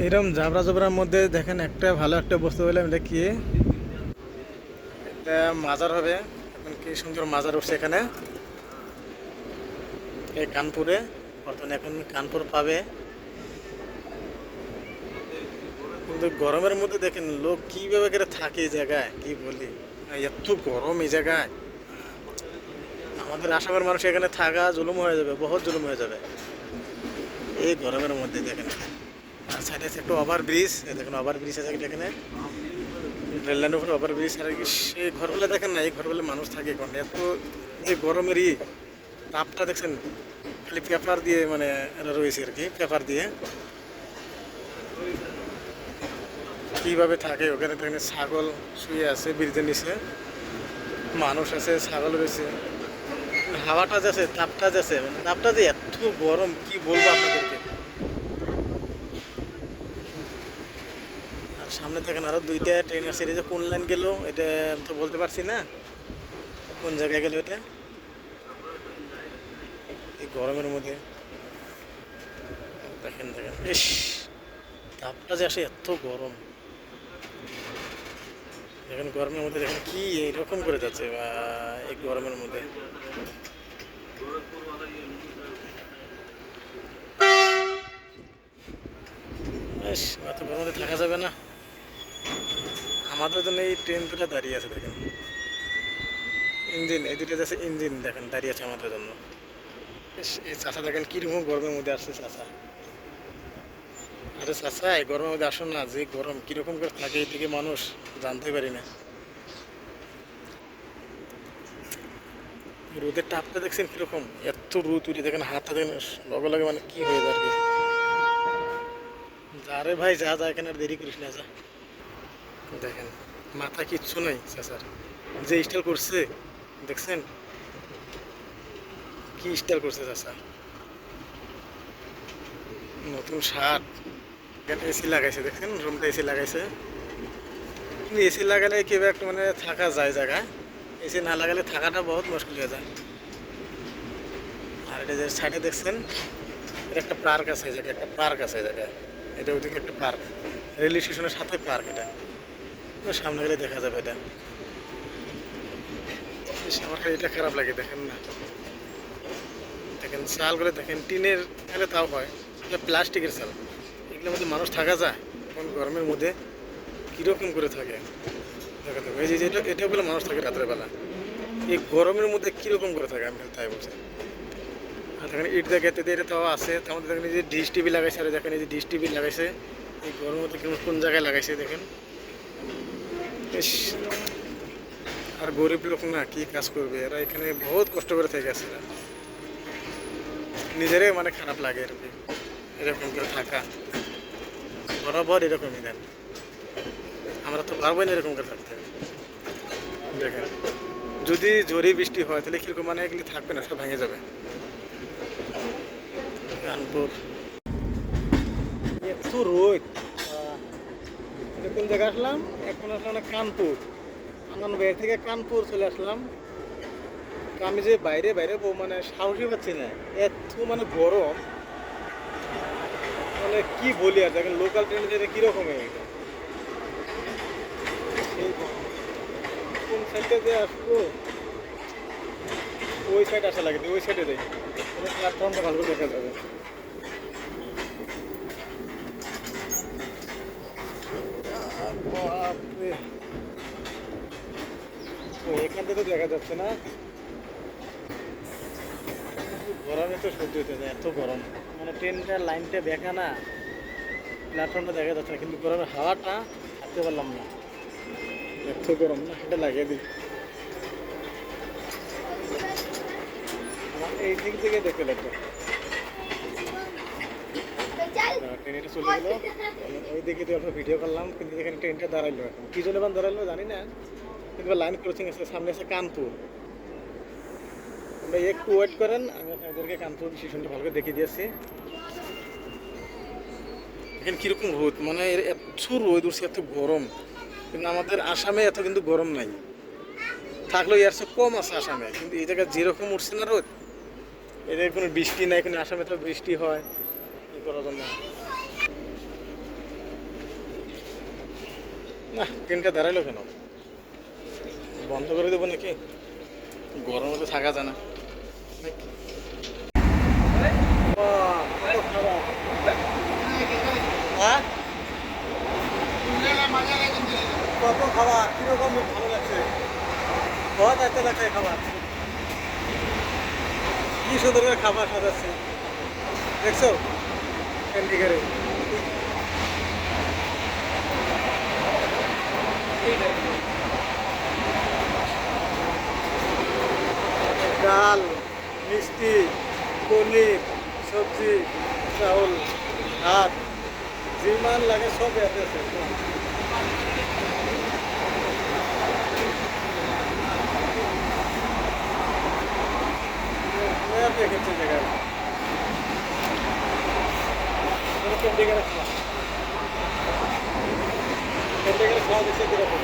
এরকম জাবরা জবরার মধ্যে দেখেন একটা ভালো একটা বস্তু পেলাম। এটা কি? এটা মাজার হবে। এখন কি সুন্দর মাজার উঠছে এখানে এই কানপুরে। বর্তমানে এখন কানপুর পাবে, কিন্তু গরমের মধ্যে দেখেন লোক কিভাবে করে থাকে এই জায়গায়, কি বলি। এত গরম এই জায়গায়, আমাদের আসামের মানুষ এখানে থাকা জুলুম হয়ে যাবে, বহুত জুলুম হয়ে যাবে এই গরমের মধ্যে। দেখেন আর সাইডে আছে একটা ওভার ব্রিজ, দেখেন ওভার ব্রিজ আছে এখানে, রেল লাইনের উপরে ওভার ব্রিজ। আর সেই ঘরগুলো দেখেন না, এই ঘরগুলো মানুষ থাকে এখন। এত এই গরমেরই তাপটা দেখছেন, খালি পেপার দিয়ে মানে রয়েছে আর কি, পেপার দিয়ে কীভাবে থাকে ওখানে। দেখেন ছাগল শুয়ে আছে ব্রিজের নিচে, মানুষ আছে, ছাগল রয়েছে। হাওয়াটা যাচ্ছে, তাপটা যাচ্ছে, মানে তাপটা যে এত গরম কি বলবো আপনাদেরকে। আর সামনে দেখেন আরো দুইটা ট্রেন আছে, এটা যে কোন লাইন গেল এটা তো বলতে পারছি না, কোন জায়গায় গেল এটা এই গরমের মধ্যে। দেখেন দেখেন, ইস তাপটা যে আসে, এত গরম। দেখেন গরমের মধ্যে দেখেন কি এরকম করে যাচ্ছে এই গরমের মধ্যে। বেশ, এত গরমের মধ্যে থাকা যাবে না। আমাদের জন্য এই ট্রেন দুটা দাঁড়িয়ে আছে দেখেন, ইঞ্জিন এই দুটো যাচ্ছে, ইঞ্জিন দেখেন দাঁড়িয়ে আছে আমাদের জন্য। বেশ, এই চাষা দেখেন কিরকম গরমের মধ্যে আসছে চাষা। আরে চাষা, এই গরমের মধ্যে আসুন না, যে গরম কিরকম করে থাকে এইদিকে মানুষ জানতে পারি না। রোদের তাপটা দেখছেন কিরকম, এত রোদ উঠে দেখেন, হাতটা দেখেন লগে লগে মানে কি হয়ে যায় আর কি। যা রে ভাই যা যা, এখানে আর দেরি করিস না, যা। দেখেন মাথা কিচ্ছু নাই চাচার, যে স্টাইল করছে দেখছেন, কি স্টাইল করছে চাচা। নতুন শার্ট, এখানে এসি লাগাইছে দেখেন, রুমটা এসি লাগাইছে। কিন্তু এসি লাগালে কেউ একটা মানে থাকা যায় জায়গায়, এসি না লাগালে থাকাটা বহুত মুশকিল হয়ে যায়। আর এটা যে সাইডে দেখছেন, এটা একটা পার্ক আছে, এই জায়গায় একটা পার্ক আছে এই জায়গায়, এটা ওইদিকে একটা পার্ক, রেল স্টেশনের সাথে পার্ক। এটা সামনে গেলে দেখা যাবে এটা। আমার খালি এটা খারাপ লাগে, দেখেন না, দেখেন চালগুলো দেখেন, টিনের গেলে তাও হয়, এটা প্লাস্টিকের চাল, এগুলোর মধ্যে মানুষ থাকা যায় কোন গরমের মধ্যে, কীরকম করে থাকে দেখা যাবে। এই যে এটা এটা বলে মানুষ থাকে রাতের বেলা, এই গরমের মধ্যে কীরকম করে থাকে আমি তাই বলছি। আর দেখেন ইট দেখে এটা তাও আছে, তার মধ্যে দেখেন এই যে ডিশ টিভি লাগাইছে, আর দেখেন এই যে ডিশ টিভি লাগাইছে, এই গরমের মধ্যে কোন জায়গায় লাগাইছে দেখেন। বেশ, আর গরিব লোক না কি কাজ করবে এরা, এখানে বহুত কষ্ট করে থেকে আসছে, নিজেরাই মানে খারাপ লাগে আর কি এরকম করে থাকা। বরাবর এরকমই দেন, আমরা তো পারবো না এরকম করে থাকতে। দেখেন যদি জোরে বৃষ্টি হয় তাহলে কিরকম, মানে এগুলি থাকবে না, সব ভেঙে যাবে। কানপুর এত রোদ, কোন জায়গায় আসলাম এখন, আসলাম না কানপুর। আনন্দবাড়ি থেকে কানপুর চলে আসলাম। আমি যে বাইরে বাইরে মানে সাহসই পাচ্ছি না, এত মানে গরম, মানে কি বলি। আর দেখেন লোকাল ট্রেনে যেতে কীরকম হয়ে গেছে, কোন সাইডে যে আসবো, ওই সাইড আসা লাগে, ওই সাইডে যাই, প্ল্যাটফর্মটা ভালো করে দেখা যাবে। বাপরে, তো এখান থেকে তো দেখা যাচ্ছে না, গরমে তো সহ্য হতে যায়, এত গরম। মানে ট্রেনটার লাইনটা দেখা না, প্ল্যাটফর্মটা দেখা যাচ্ছে না, কিন্তু গরমের হাওয়াটা থাকতে পারলাম না, এত গরম না, সেটা লাগিয়ে দিই। আমার এই দিক থেকে দেখতে লাগবে, ট্রেনটা চলে গেলো, ওই দিকে তো অল্প ভিডিও করলাম, কিন্তু এখানে ট্রেনটা দাঁড়াইলো, এখন কী জন্য বান দাঁড়াইলো জানি না, কিন্তু লাইন ক্রসিং আছে, সামনে আছে কানপুর। আমরা একটু ওয়েট করেন, আমি আপনাদেরকে কানপুর স্টেশনটা ভালো করে দেখিয়ে দিয়েছি। এখানে কীরকম রোদ, মানে এত রোদ উঠছে, এত গরম, কিন্তু আমাদের আসামে এত কিন্তু গরম নাই, থাকলেও এর চেয়ে কম আছে আসামে, কিন্তু এই জায়গায় যেরকম উঠছে না রোদ, এদের কোনো বৃষ্টি নাই, কিন্তু আসামে তো বৃষ্টি হয়, কী করার জন্য। না ট্রেনটা দাঁড়াইলো কেন? বন্ধ করে দেবো নাকি? গরমে তো থাকা যায় না নাকি? বাহ, কত খাবার। হ্যাঁ? কত খাবার কিরকম ভালো লাগছে? বহুত আচ্ছা লাগছে খাবার। কি সুন্দর করে খাবার সাজাচ্ছে দেখছো ক্যান্ডিগারে। ডাল, মিষ্টি, পনির, সবজি, চাউল, ভাত, যিমান লাগে সব ইয়াতে আছে। নয়া দেখেছে জায়গায় ক্যান্ডিগারে খাওয়া, ক্যান্ডিগারে খাওয়া দেখছে কিরকম।